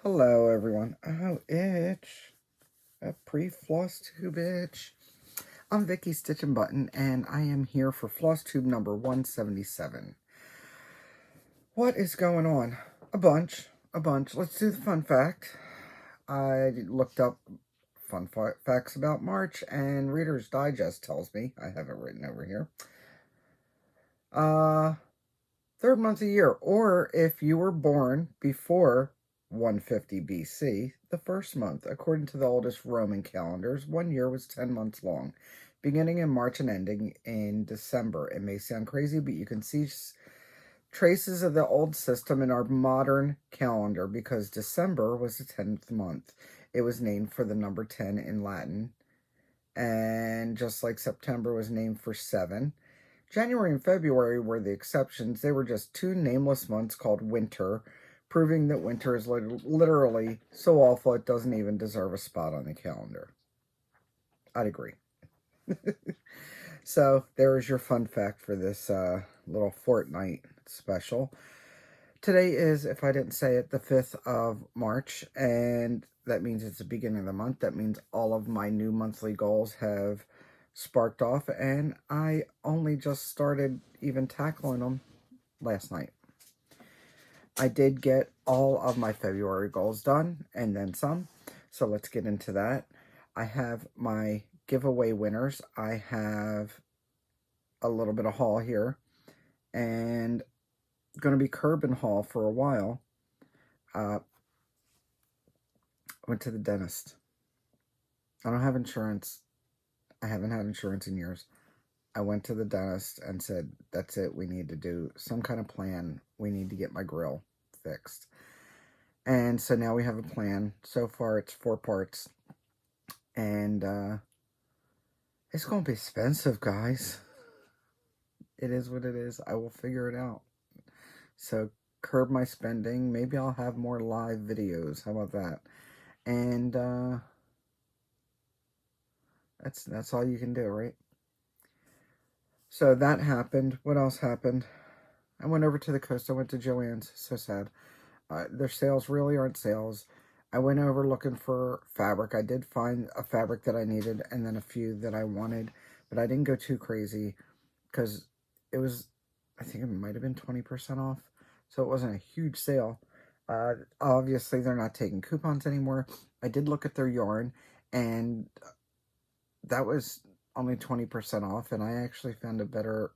Hello, everyone. Oh, itch. A pre-Flosstube itch. I'm Vicky Stitchnbutton, and I am here for Flosstube number 177. What is going on? A bunch. Let's do the fun fact. I looked up fun facts about March, and Reader's Digest tells me, I have it written over here, third month of the year, or if you were born before 150 BC, the first month. According to the oldest Roman calendars, 1 year was 10 months long, beginning in March and ending in December. It may sound crazy, but you can see traces of the old system in our modern calendar because December was the 10th month. It was named for the number 10 in Latin, and just like September was named for 7, January and February were the exceptions. They were just two nameless months called winter, proving that winter is literally so awful it doesn't even deserve a spot on the calendar. I'd agree. So there is your fun fact for this little fortnight special. Today is, if I didn't say it, the 5th of March, and that means it's the beginning of the month. That means all of my new monthly goals have sparked off, and I only just started even tackling them last night. I did get all of my February goals done, and then some, so let's get into that. I have my giveaway winners. I have a little bit of haul here, and going to be curb and haul for a while. Went to the dentist. I don't have insurance. I haven't had insurance in years. I went to the dentist and said, that's it. We need to do some kind of plan. We need to get my grill fixed. And so now we have a plan. So far, it's 4 parts. And it's going to be expensive, guys. It is what it is. I will figure it out. So curb my spending. Maybe I'll have more live videos. How about that? And that's all you can do, right? So that happened. What else happened? I went over to the coast. I went to Joann's. So sad. Their sales really aren't sales. I went over looking for fabric. I did find a fabric that I needed and then a few that I wanted, but I didn't go too crazy because it was, I think it might have been 20% off. So it wasn't a huge sale. Obviously, they're not taking coupons anymore. I did look at their yarn, and that was only 20% off, and I actually found a better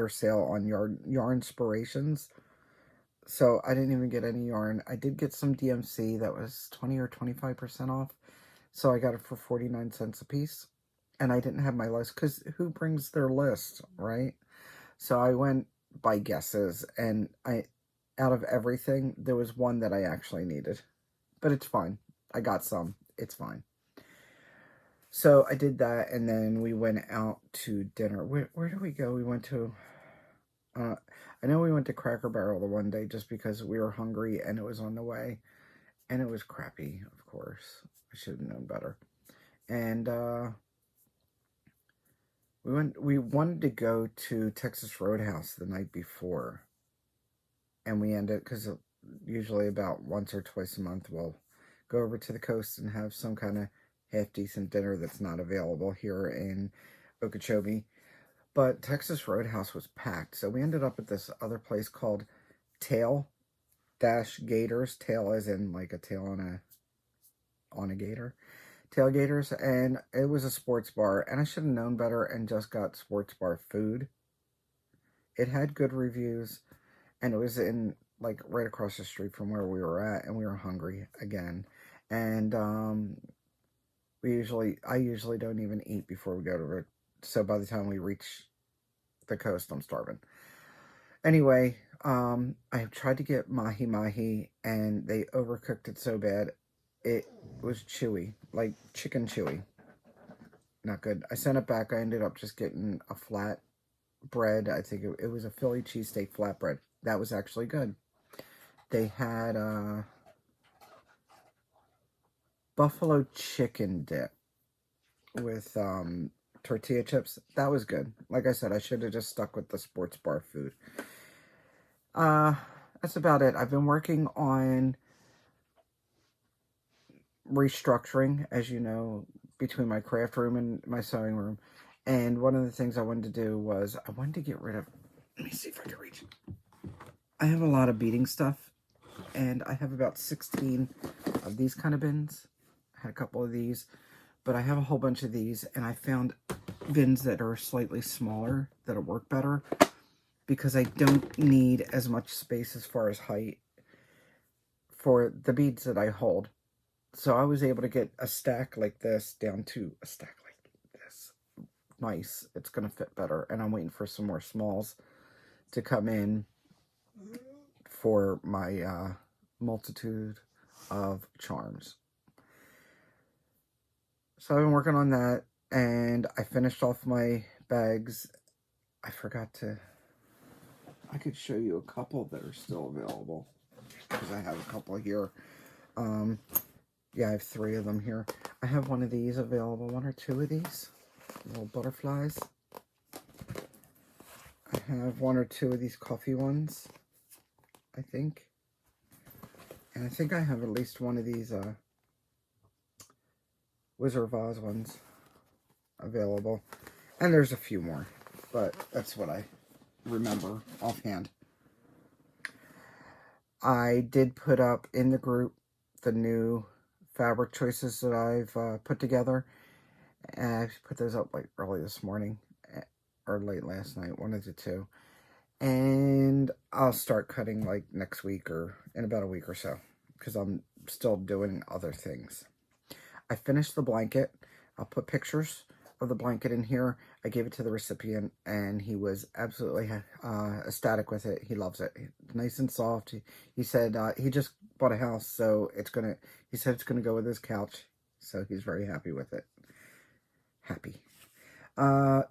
sale on Yarnspirations. So I didn't even get any yarn. I did get some DMC that was 20 or 25% off. So I got it for 49 cents a piece. And I didn't have my list, because who brings their list, right? So I went by guesses, and out of everything, there was one that I actually needed. But it's fine. I got some. It's fine. So I did that, and then we went out to dinner. Where did we go? We went to... I know we went to Cracker Barrel the one day just because we were hungry and it was on the way. And it was crappy, of course. I should have known better. And we wanted to go to Texas Roadhouse the night before. And we ended, because usually about once or twice a month we'll go over to the coast and have some kind of half-decent dinner that's not available here in Okeechobee. But Texas Roadhouse was packed, so we ended up at this other place called Tail-Gators. Tail as in like a tail on a gator. Tailgaters, and it was a sports bar, and I should have known better and just got sports bar food. It had good reviews, and it was in like right across the street from where we were at, and we were hungry again. And I usually don't even eat before we go to it. So by the time we reach the coast, I'm starving. Anyway, I tried to get mahi-mahi, and they overcooked it so bad. It was chewy, like chicken chewy. Not good. I sent it back. I ended up just getting a flat bread. I think it was a Philly cheesesteak flatbread. That was actually good. They had buffalo chicken dip with tortilla chips. That was good. Like I said, I should have just stuck with the sports bar food. That's about it. I've been working on restructuring, as you know, between my craft room and my sewing room. And one of the things I wanted to do was I wanted to get rid of, let me see if I can reach it. I have a lot of beading stuff, and I have about 16 of these kind of bins. I had a couple of these, but I have a whole bunch of these, and I found bins that are slightly smaller that'll work better because I don't need as much space as far as height for the beads that I hold. So I was able to get a stack like this down to a stack like this. Nice. It's going to fit better. And I'm waiting for some more smalls to come in for my multitude of charms. So I've been working on that, and I finished off my bags. I forgot to, I could show you a couple that are still available because I have a couple here. Yeah, I have 3 of them here. I have one of these available, 1 or 2 of these little butterflies. I have 1 or 2 of these coffee ones, I think. And I think I have at least 1 of these Wizard of Oz ones available. And there's a few more, but that's what I remember offhand. I did put up in the group the new fabric choices that I've put together. And I put those up like early this morning or late last night, 1 of the 2. And I'll start cutting like next week or in about a week or so because I'm still doing other things. I finished the blanket. I'll put pictures of the blanket in here. I gave it to the recipient, and he was absolutely ecstatic with it. He loves it. It's nice and soft. He said he just bought a house, so he said it's gonna go with his couch, so he's very happy with it. Happy. I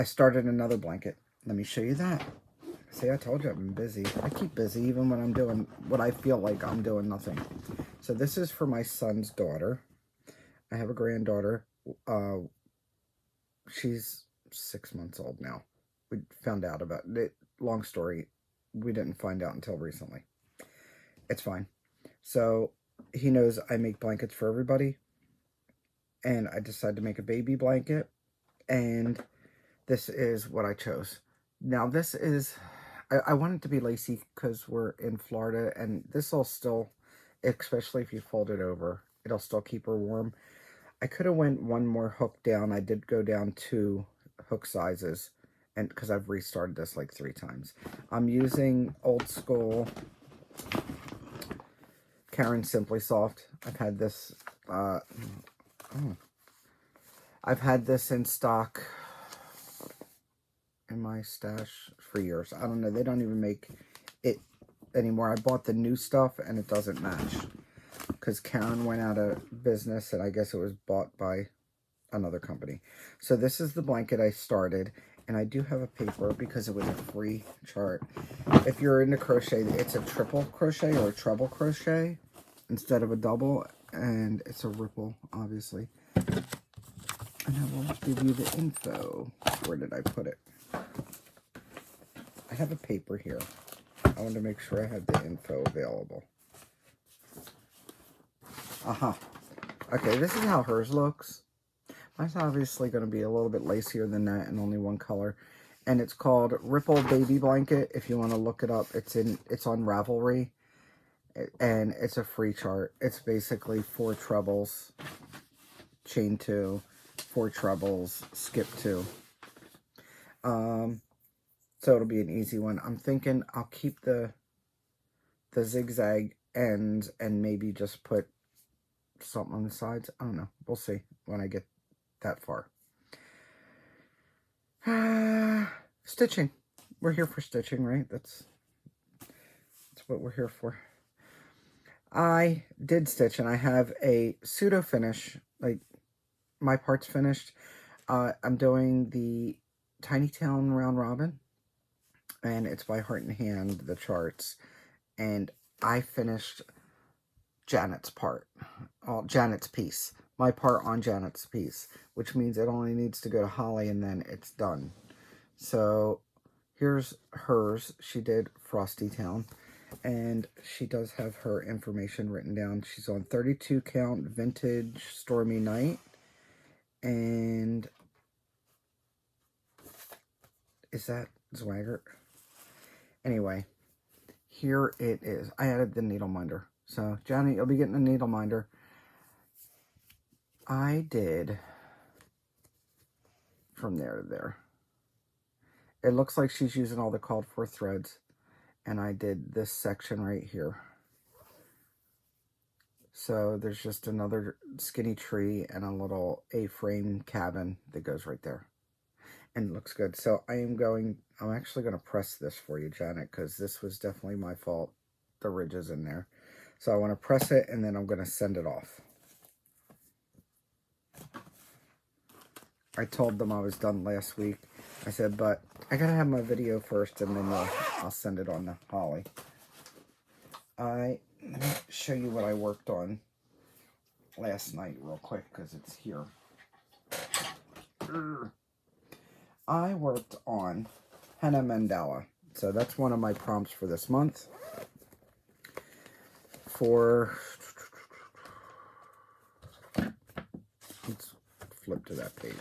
started another blanket. Let me show you that. See, I told you I've been busy. I keep busy even when I'm doing what I feel like I'm doing nothing. So this is for my son's daughter. I have a granddaughter. She's 6 months old now. We found out about it. Long story. We didn't find out until recently. It's fine. So he knows I make blankets for everybody. And I decided to make a baby blanket. And this is what I chose. Now this is, I want it to be lacy because we're in Florida. And this will still, especially if you fold it over, it'll still keep her warm. I could have went 1 more hook down. I did go down 2 hook sizes, and because I've restarted this like 3 times. I'm using old school Karen Simply Soft. I've had this. I've had this in stock in my stash for years. I don't know. They don't even make it anymore. I bought the new stuff, and it doesn't match. Because Karen went out of business, and I guess it was bought by another company. So this is the blanket I started, and I do have a paper because it was a free chart. If you're into crochet, it's a triple crochet or a treble crochet instead of a double, and it's a ripple, obviously. And I will give you the info. Where did I put it? I have a paper here. I want to make sure I have the info available. Okay, this is how hers looks. Mine's obviously going to be a little bit lacier than that and only 1 color. And it's called Ripple Baby Blanket. If you want to look it up, it's on Ravelry. And it's a free chart. It's basically 4 trebles, chain 2, 4 trebles, skip 2. So it'll be an easy one. I'm thinking I'll keep the zigzag ends and maybe just put something on the sides. I don't know. We'll see when I get that far. Stitching. We're here for stitching, right? That's what we're here for. I did stitch, and I have a pseudo finish. Like, my part's finished. I'm doing the Tiny Town Round Robin, and it's by Heart and Hand, the charts. And I finished Janet's part, Janet's piece, my part on Janet's piece, which means it only needs to go to Holly and then it's done. So here's hers. She did Frosty Town, And she does have her information written down. She's on 32 count vintage Stormy Night. And is that Zwaggart? Anyway, here it is. I added the needle minder. So, Johnny, you'll be getting a needle minder. I did from there to there. It looks like she's using all the called for threads. And I did this section right here. So there's just another skinny tree and a little A-frame cabin that goes right there. And it looks good. So I'm actually going to press this for you, Janet, because this was definitely my fault. The ridges in there. So I want to press it, and then I'm going to send it off. I told them I was done last week. I said, but I got to have my video first, and then I'll send it on to Holly. Let me show you what I worked on last night real quick, because it's here. I worked on henna mandala. So that's one of my prompts for this month. Let's flip to that page.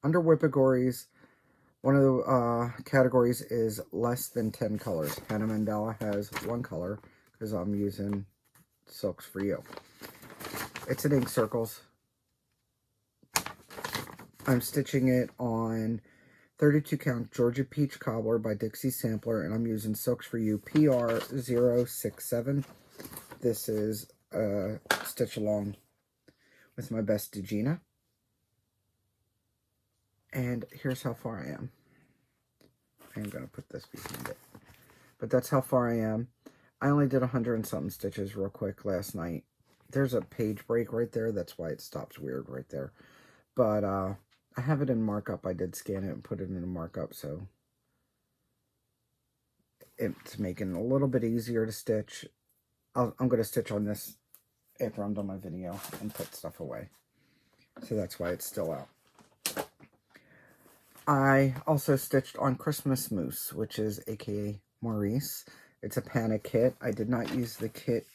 Under Whippagories, one of the categories is less than 10 colors. Henna mandala has one color because I'm using Silks for You. It's in ink circles. I'm stitching it on 32 count Georgia Peach Cobbler by Dixie Sampler, and I'm using Silks for You PR067. This is a stitch along with my best Degina. And here's how far I am. I'm going to put this behind it. But that's how far I am. I only did 100 and something stitches real quick last night. There's a page break right there. That's why it stops weird right there. But I have it in markup. I did scan it and put it in a markup, so it's making it a little bit easier to stitch. I'm going to stitch on this after I'm done my video and put stuff away. So that's why it's still out. I also stitched on Christmas Moose, which is aka Maurice. It's a panic kit. I did not use the kit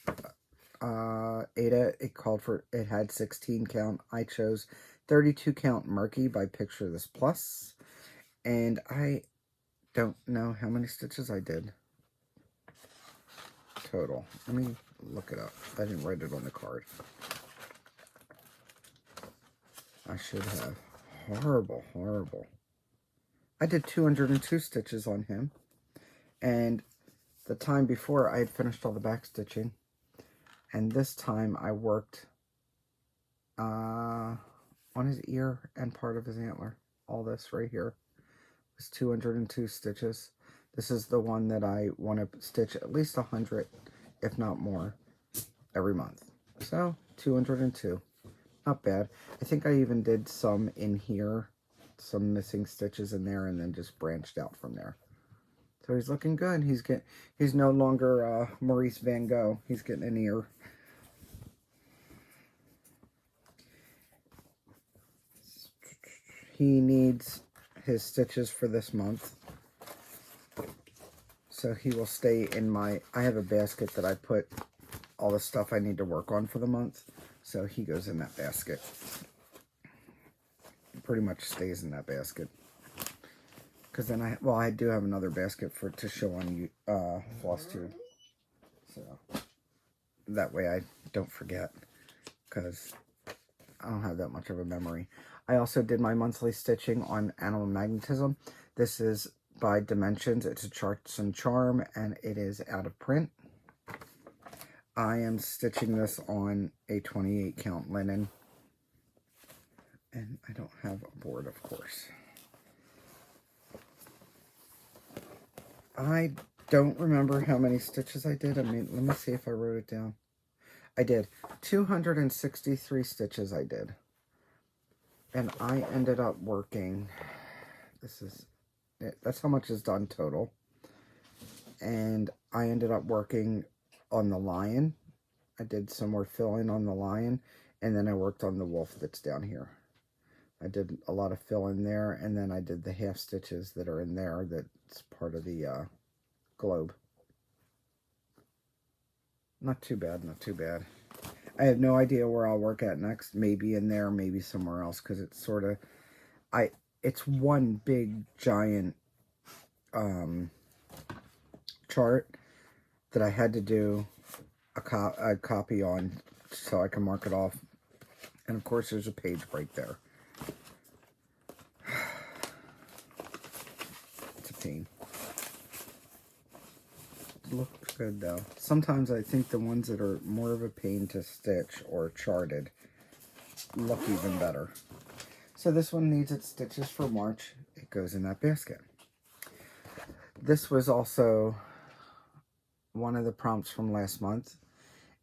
Ada. It had 16 count. I chose 32 count Murky by Picture This Plus. And I don't know how many stitches I did total. Let me look it up. I didn't write it on the card. I should have. Horrible, horrible. I did 202 stitches on him. And the time before, I had finished all the back stitching. And this time, I worked on his ear and part of his antler. All this right here was 202 stitches. This is the one that I want to stitch at least 100, if not more, every month. So, 202. Not bad. I think I even did some in here. Some missing stitches in there, and then just branched out from there. So he's looking good. He's no longer Maurice Van Gogh. He's getting an ear. He needs his stitches for this month. So he will stay in my... I have a basket that I put all the stuff I need to work on for the month. So he goes in that basket. Pretty much stays in that basket. Because then I do have another basket to show on Flosstube. So that way I don't forget. Because I don't have that much of a memory. I also did my monthly stitching on Animal Magnetism. This is by Dimensions. It's a Charts and Charm, and it is out of print. I am stitching this on a 28 count linen. And I don't have a board, of course. I don't remember how many stitches I did. I mean, let me see if I wrote it down. I did. 263 stitches I did. And I ended up working... That's how much is done total. And I ended up working on the lion. I did some more fill-in on the lion. And then I worked on the wolf that's down here. I did a lot of fill in there, and then I did the half stitches that are in there. That's part of the globe. Not too bad, not too bad. I have no idea where I'll work at next. Maybe in there, maybe somewhere else, because it's sort of, it's one big giant chart that I had to do a copy on so I can mark it off. And of course, there's a page break there. It's a pain. Looks good though. Sometimes I think the ones that are more of a pain to stitch or charted look even better. So this one needs its stitches for March. It goes in that basket. This was also one of the prompts from last month,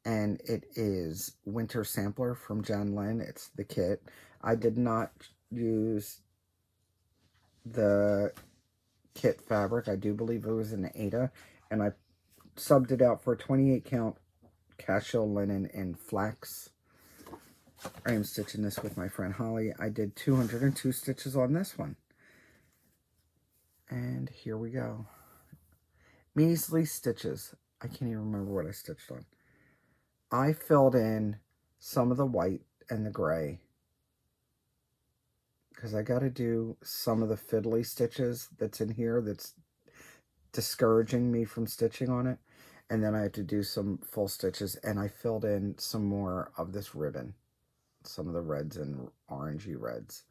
and it is Winter Sampler from Jan Lynn. It's the kit. I did not use the kit fabric. I do believe it was an Ada, and I subbed it out for a 28 count casual linen in flax. I am stitching this with my friend Holly. I did 202 stitches on this one. And here we go. Measly stitches. I can't even remember what I stitched on. I filled in some of the white and the gray, because I got to do some of the fiddly stitches that's in here that's discouraging me from stitching on it. And then I had to do some full stitches, and I filled in some more of this ribbon. Some of the reds and orangey reds.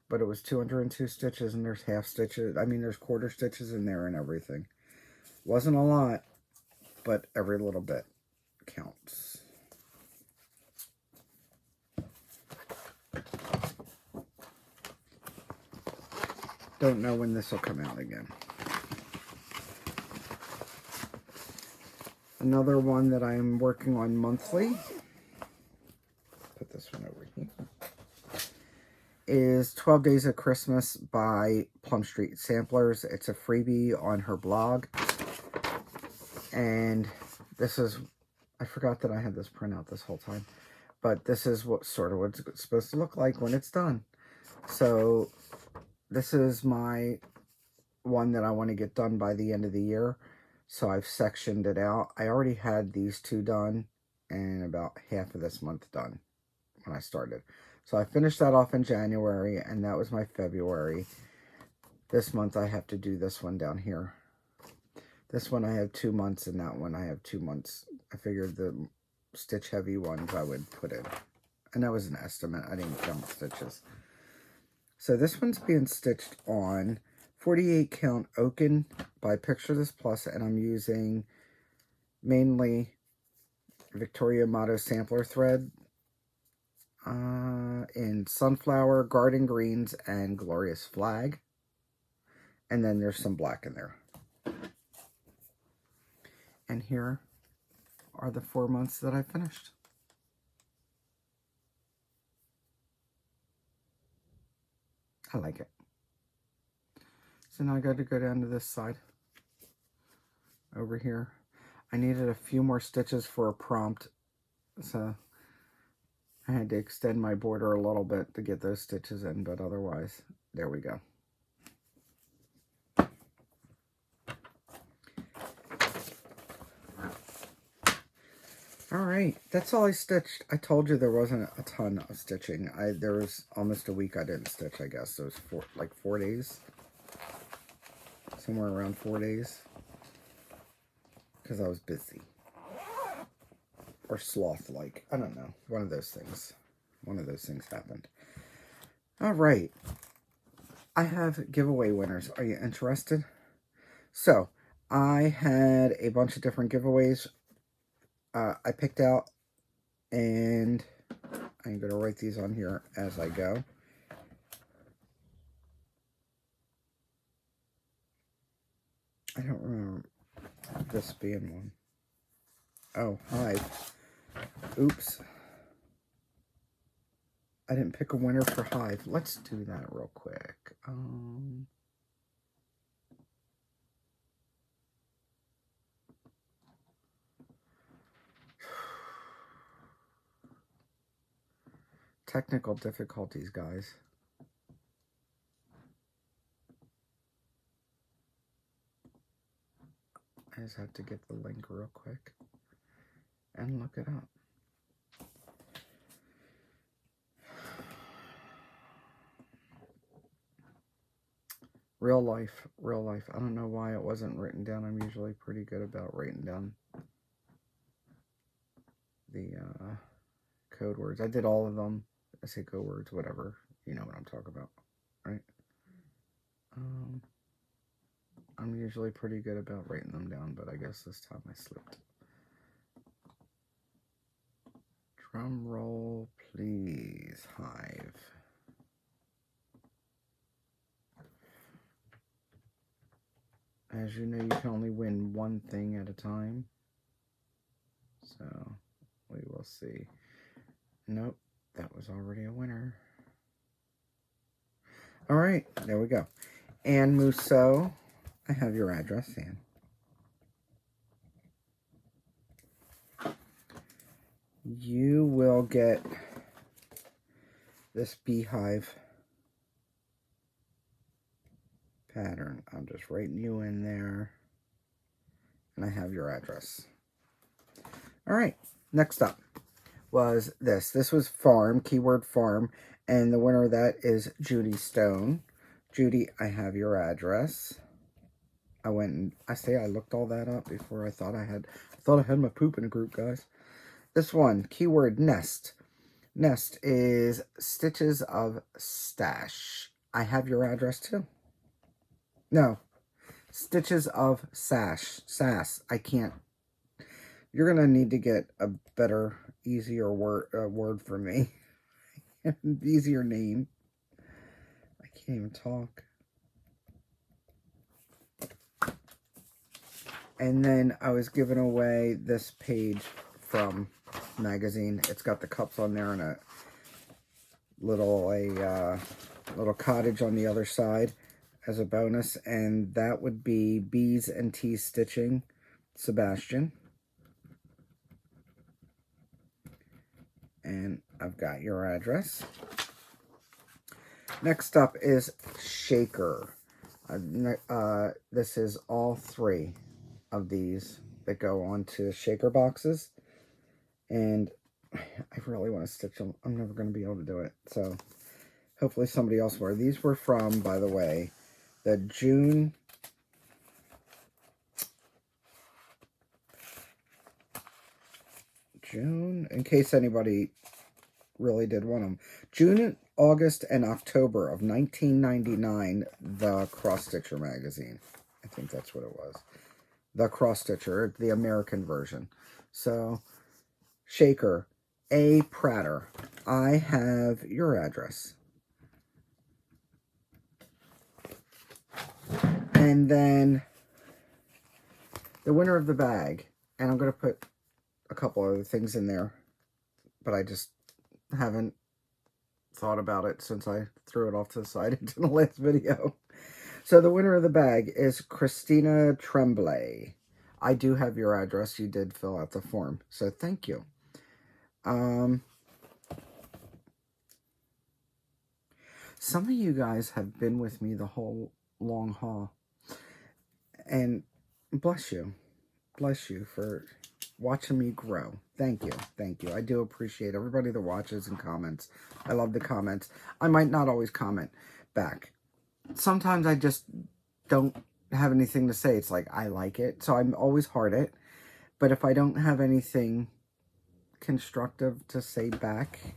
But it was 202 stitches, and there's half stitches. I mean, there's quarter stitches in there and everything. Wasn't a lot, but every little bit counts. Don't know when this will come out again. Another one that I'm working on monthly. Put this one over here. Is 12 Days of Christmas by Plum Street Samplers. It's a freebie on her blog. And this is, I forgot that I had this printout this whole time. But this is what it's supposed to look like when it's done. So this is my one that I want to get done by the end of the year. So I've sectioned it out. I already had these two done and about half of this month done when I started. So I finished that off in January, and that was my February. This month I have to do this one down here. This one I have 2 months, and that one I have 2 months. I figured the stitch heavy ones I would put in. And that was an estimate. I didn't count stitches. So this one's being stitched on 48 count Oaken by Picture This Plus, and I'm using mainly Victoria Motto sampler thread in Sunflower, Garden Greens, and Glorious Flag. And then there's some black in there. And here are the 4 months that I finished. I like it. So now I got to go down to this side. Over here. I needed a few more stitches for a prompt. So I had to extend my border a little bit to get those stitches in. But otherwise, there we go. Alright, that's all I stitched. I told you there wasn't a ton of stitching. There was almost a week I didn't stitch, I guess. So it was 4 days. Somewhere around 4 days. Because I was busy. Or sloth-like. I don't know. One of those things. One of those things happened. Alright. I have giveaway winners. Are you interested? So, I had a bunch of different giveaways I picked out, and I'm going to write these on here as I go. I don't remember this being one. Oh, Hive. Oops. I didn't pick a winner for Hive. Let's do that real quick. Technical difficulties, guys. I just have to get the link real quick and look it up. Real life, real life. I don't know why it wasn't written down. I'm usually pretty good about writing down the code words. I did all of them. I say code words, whatever. You know what I'm talking about, right? I'm usually pretty good about writing them down, but I guess this time I slipped. Drum roll, please, Hive. As you know, you can only win one thing at a time. So, we will see. Nope, that was already a winner. All right, there we go. Ann Musso, I have your address, Ann. You will get this beehive pattern. I'm just writing you in there. And I have your address. All right, next up was this. This was farm, keyword farm. And the winner of that is Judy Stone. Judy, I have your address. I went and I looked all that up before I thought I had my poop in a group, guys. This one, keyword nest. Nest is Stitches of Stash. I have your address too. No, Stitches of Sass. I can't. You're gonna need to get a better, easier word for me. Easier name. I can't even talk. And then I was giving away this page from magazine. It's got the cups on there and a little cottage on the other side as a bonus, and that would be Bees and Tees Stitching, Sebastian. And I've got your address. Next up is Shaker. This is all three of these that go onto shaker boxes, and I really want to stitch them. I'm never going to be able to do it, so hopefully somebody else will. These were from, by the way, the June in case anybody really did want them. June, August, and October of 1999, the Cross Stitcher magazine. I think that's what it was. The Cross Stitcher, the American version. So, Shaker, A. Prater, I have your address. And then the winner of the bag, and I'm going to put a couple other things in there, but I just haven't thought about it since I threw it off to the side into the last video. So the winner of the bag is Christina Tremblay. I do have your address. You did fill out the form, so thank you. Some of you guys have been with me the whole long haul, and bless you for watching me grow. Thank you. I do appreciate everybody that watches and comments. I love the comments. I might not always comment back. Sometimes I just don't have anything to say. It's like, I like it, so I'm always heart it. But if I don't have anything constructive to say back,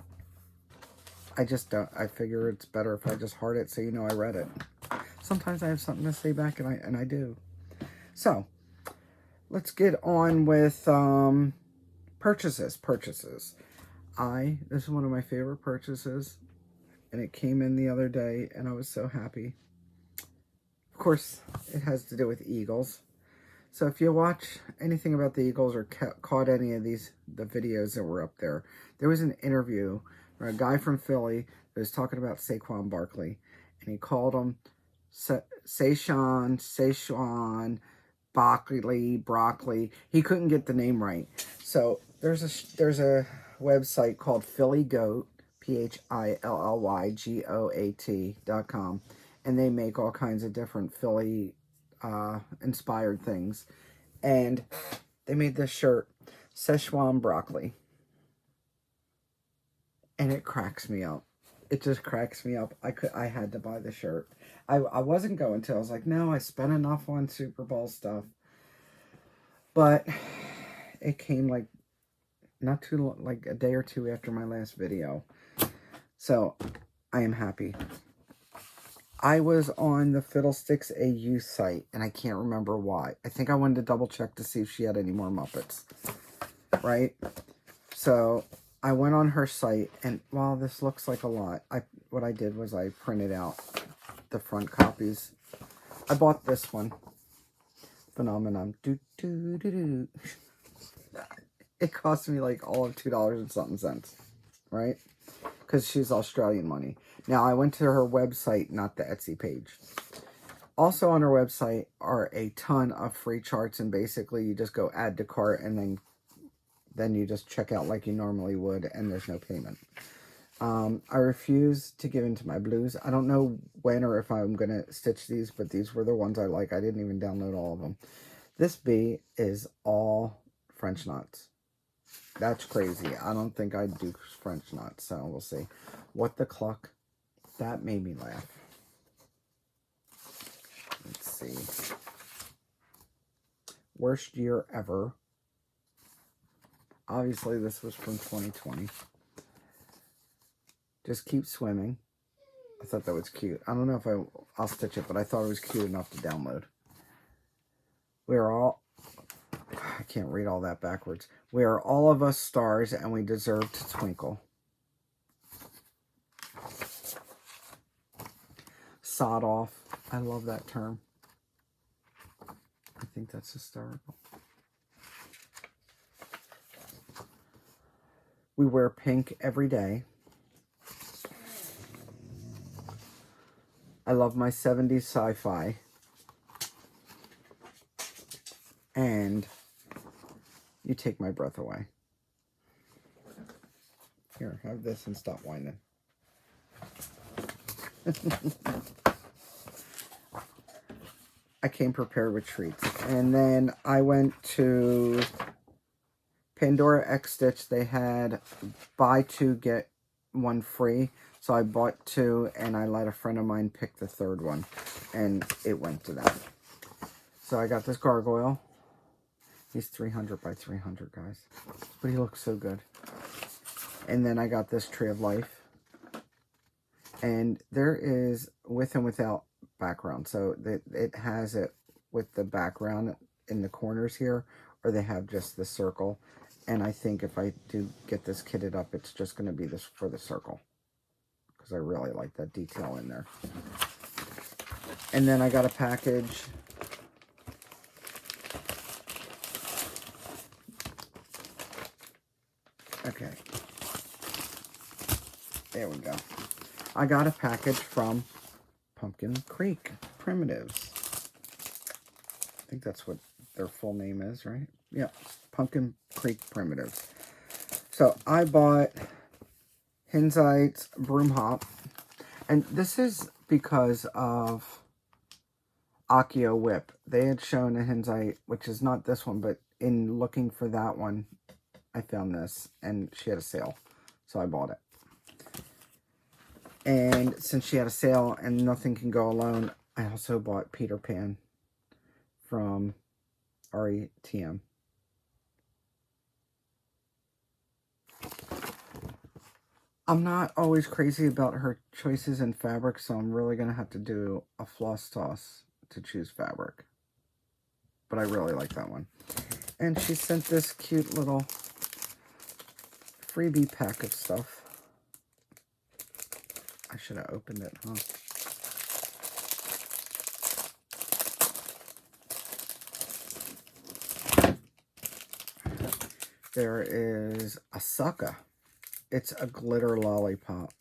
I just don't. I figure it's better if I just heart it so you know I read it. Sometimes I have something to say back, and I do. So, let's get on with purchases. This is one of my favorite purchases, and it came in the other day, and I was so happy. Of course, it has to do with eagles. So if you watch anything about the eagles or caught any of the videos that were up there, there was an interview where a guy from Philly that was talking about Saquon Barkley, and he called him Saquon, broccoli. He couldn't get the name right. So there's a website called Philly Goat, PhilllyGoat.com, and they make all kinds of different Philly inspired things. And they made this shirt, Szechuan broccoli. And it cracks me up. It just cracks me up. I had to buy the shirt. I wasn't going to. I was like, no, I spent enough on Super Bowl stuff. But it came like like a day or two after my last video. So I am happy. I was on the Fiddlesticks AU site, and I can't remember why. I think I wanted to double check to see if she had any more Muppets, right? So I went on her site, and while this looks like a lot, what I did was I printed out the front copies. I bought this one, Phenomenon. It cost me like all of $2 and something, right? Because she's Australian money. Now, I went to her website, not the Etsy page. Also on her website are a ton of free charts, and basically you just go add to cart, and then you just check out like you normally would, and there's no payment. I refuse to give into my blues. I don't know when or if I'm going to stitch these, but these were the ones I like. I didn't even download all of them. This bee is all French knots. That's crazy. I don't think I'd do French knots, so we'll see. What the cluck? That made me laugh. Let's see. Worst year ever. Obviously, this was from 2020. Just keep swimming. I thought that was cute. I don't know if I'll stitch it, but I thought it was cute enough to download. We're all... I can't read all that backwards. We are all of us stars, and we deserve to twinkle. Sod off. I love that term. I think that's hysterical. We wear pink every day. I love my 70s sci-fi. And you take my breath away. Here, have this and stop whining. I came prepared with treats. And then I went to Pandora X Stitch. They had buy two, get one free. So I bought two, and I let a friend of mine pick the third one. And it went to them. So I got this gargoyle. He's 300 by 300, guys. But he looks so good. And then I got this Tree of Life. And there is with and without background. So it has it with the background in the corners here. Or they have just the circle. And I think if I do get this kitted up, it's just going to be this for the circle. Because I really like that detail in there. And then I got a package. Okay. There we go. I got a package from Pumpkin Creek Primitives. I think that's what their full name is, right? Yeah. Pumpkin Creek Primitives. So I bought Hinzite's Broom Hop. And this is because of Accio Whip. They had shown a Hinzite, which is not this one, but in looking for that one, I found this. And she had a sale. So I bought it. And since she had a sale and nothing can go alone, I also bought Peter Pan from RETM. I'm not always crazy about her choices in fabric, so I'm really going to have to do a floss toss to choose fabric. But I really like that one. And she sent this cute little freebie pack of stuff. I should have opened it, huh? There is a sucker. It's a glitter lollipop.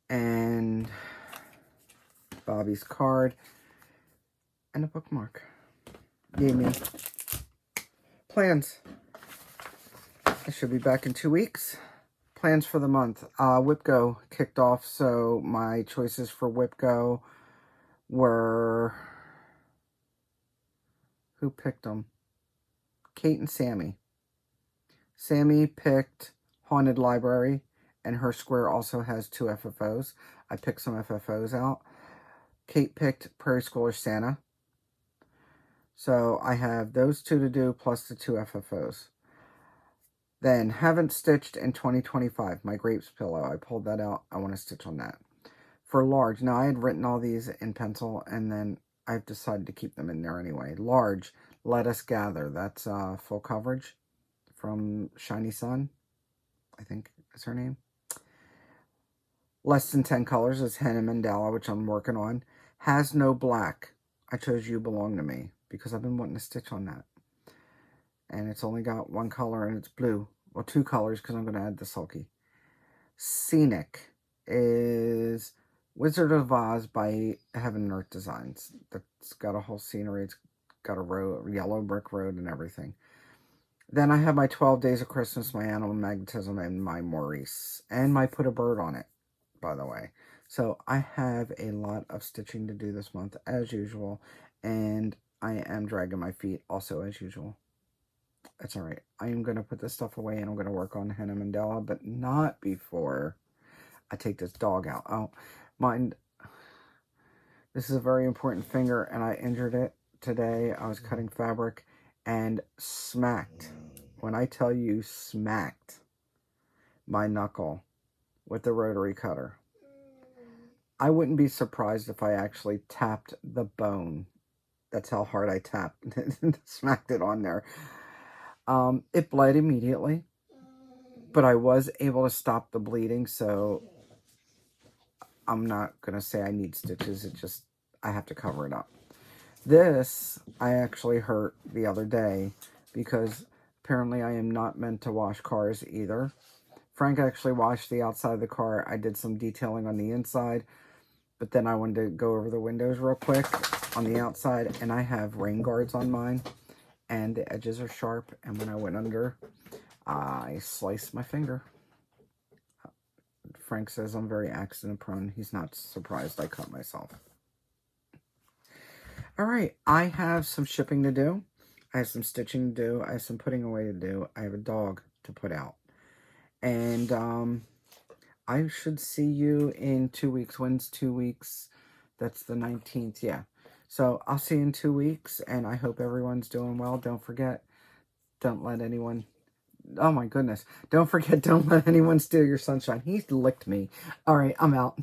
And Bobby's card. And a bookmark. Gave me plans. I should be back in 2 weeks. Plans for the month. WhipGo kicked off, so my choices for WhipGo were Who picked them? Kate and Sammy. Sammy picked Haunted Library, and her square also has 2 FFOs. I picked some FFOs out. Kate picked Prairie Schooler Santa. So I have those 2 to do, plus the 2 FFOs. Then, haven't stitched in 2025. My grapes pillow. I pulled that out. I want to stitch on that. For large, now I had written all these in pencil, and then I've decided to keep them in there anyway. Large, Let Us Gather. That's full coverage from Shiny Sun, I think is her name. Less than 10 colors is Henna Mandala, which I'm working on. Has no black. I chose You Belong to Me because I've been wanting to stitch on that. And it's only got 1 color and it's blue. Well, 2 colors because I'm going to add the sulky. Scenic is Wizard of Oz by Heaven and Earth Designs. That's got a whole scenery. It's got a road, yellow brick road and everything. Then I have my 12 Days of Christmas, my Animal Magnetism, and my Maurice. And my Put a Bird on It, by the way. So I have a lot of stitching to do this month, as usual. And I am dragging my feet, also as usual. That's alright. I am going to put this stuff away, and I'm going to work on Henna Mandela, but not before I take this dog out. Oh, mind, this is a very important finger, and I injured it today. I was cutting fabric and smacked, when I tell you smacked, my knuckle with the rotary cutter. I wouldn't be surprised if I actually tapped the bone. That's how hard I tapped and smacked it on there. It bled immediately, but I was able to stop the bleeding, so I'm not going to say I need stitches. It just, I have to cover it up. This, I actually hurt the other day because apparently I am not meant to wash cars either. Frank actually washed the outside of the car. I did some detailing on the inside, but then I wanted to go over the windows real quick on the outside, and I have rain guards on mine, and the edges are sharp, and when I went under, I sliced my finger. Frank says I'm very accident prone. He's not surprised I cut myself. Alright, I have some shipping to do. I have some stitching to do. I have some putting away to do. I have a dog to put out. And I should see you in 2 weeks. When's 2 weeks? That's the 19th, yeah. So I'll see you in 2 weeks, and I hope everyone's doing well. Don't forget, don't let anyone... Oh my goodness. Don't forget, don't let anyone steal your sunshine. He licked me. Alright, I'm out.